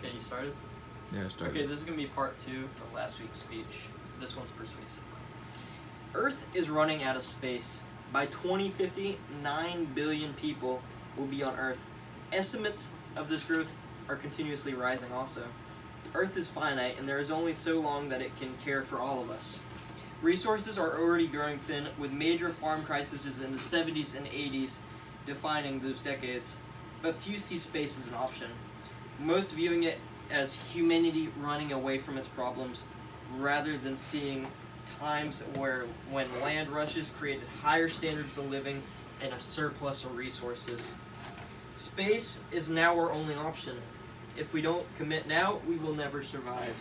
Okay, you started? Yeah, I started. Okay, this is going to be part 2 of last week's speech. This one's persuasive. Earth is running out of space. By 2050, 9 billion people will be on Earth. Estimates of this growth are continuously rising also. Earth is finite, and there is only so long that it can care for all of us. Resources are already growing thin, with major farm crises in the 70s and 80s defining those decades. But few see space as an option, most viewing it as humanity running away from its problems, rather than seeing times when land rushes created higher standards of living and a surplus of resources. Space is now our only option. If we don't commit now, we will never survive.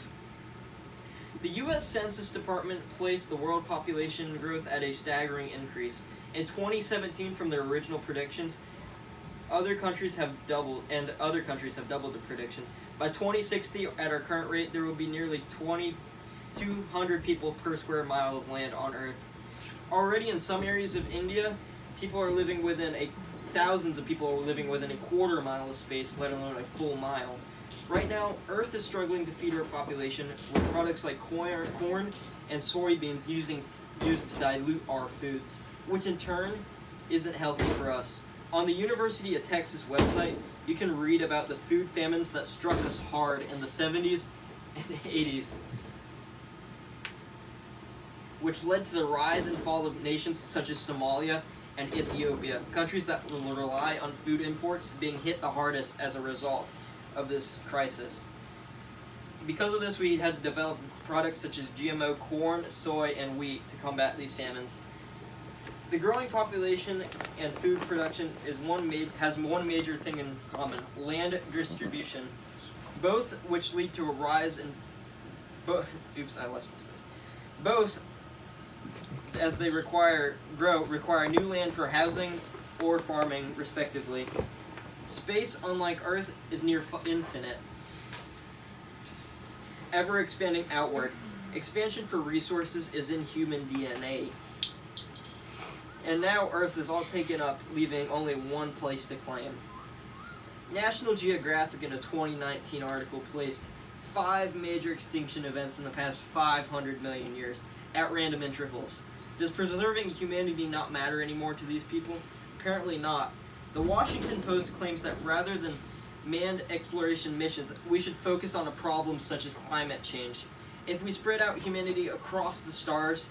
The U.S. Census Department placed the world population growth at a staggering increase. In 2017, from their original predictions, other countries have doubled the predictions. By 2060, at our current rate, there will be nearly 200 people per square mile of land on Earth. Already in some areas of India, thousands of people are living within a quarter mile of space, let alone a full mile. Right now, Earth is struggling to feed our population with products like corn and soybeans used to dilute our foods, which in turn isn't healthy for us. On the University of Texas website, you can read about the food famines that struck us hard in the 70s and 80s, which led to the rise and fall of nations such as Somalia and Ethiopia, countries that rely on food imports being hit the hardest as a result of this crisis. Because of this, we had to develop products such as GMO corn, soy, and wheat to combat these famines. The growing population and food production has one major thing in common: land distribution, both which lead to a rise in both as they require new land for housing or farming, respectively. Space, unlike Earth, is near infinite, ever expanding outward. Expansion for resources is in human DNA. And now Earth is all taken up, leaving only one place to claim. National Geographic, in a 2019 article, placed 5 major extinction events in the past 500 million years at random intervals. Does preserving humanity not matter anymore to these people? Apparently not. The Washington Post claims that rather than manned exploration missions, we should focus on a problem such as climate change. If we spread out humanity across the stars,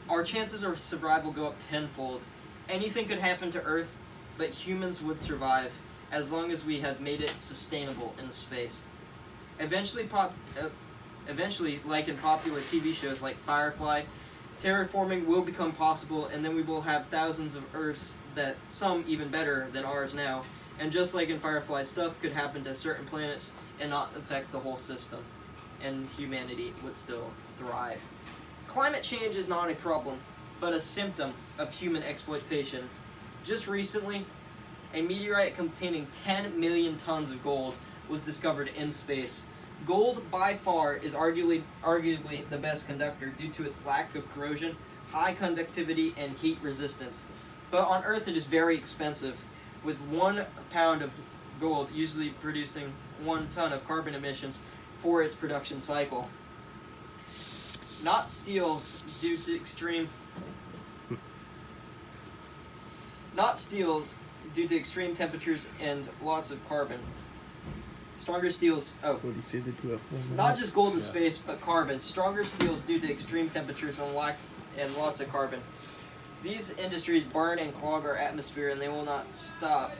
our chances of survival go up tenfold. Anything could happen to Earth, but humans would survive, as long as we have made it sustainable in space. Eventually, like in popular TV shows like Firefly, terraforming will become possible, and then we will have thousands of Earths, that some even better than ours now. And just like in Firefly, stuff could happen to certain planets and not affect the whole system, and humanity would still thrive. Climate change is not a problem, but a symptom of human exploitation. Just recently, a meteorite containing 10 million tons of gold was discovered in space. Gold, by far, is arguably the best conductor due to its lack of corrosion, high conductivity, and heat resistance. But on Earth, it is very expensive, with 1 pound of gold usually producing 1 ton of carbon emissions for its production cycle. Not steels due to extreme temperatures and lots of carbon. Stronger steels. What do you say they do at 4 minutes? Not just gold in space, but carbon. Stronger steels due to extreme temperatures and lots of carbon. These industries burn and clog our atmosphere, and they will not stop.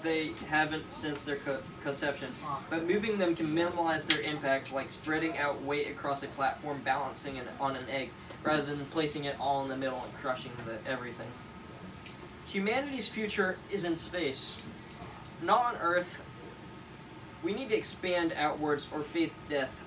They haven't since their conception. But moving them can minimize their impact, like spreading out weight across a platform, balancing it on an egg, rather than placing it all in the middle and crushing everything. Humanity's future is in space, not on Earth. We need to expand outwards or face death.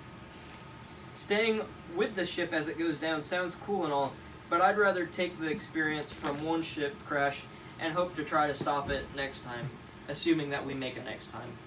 Staying with the ship as it goes down sounds cool and all, but I'd rather take the experience from one ship crash and hope to try to stop it next time, assuming that we make it next time.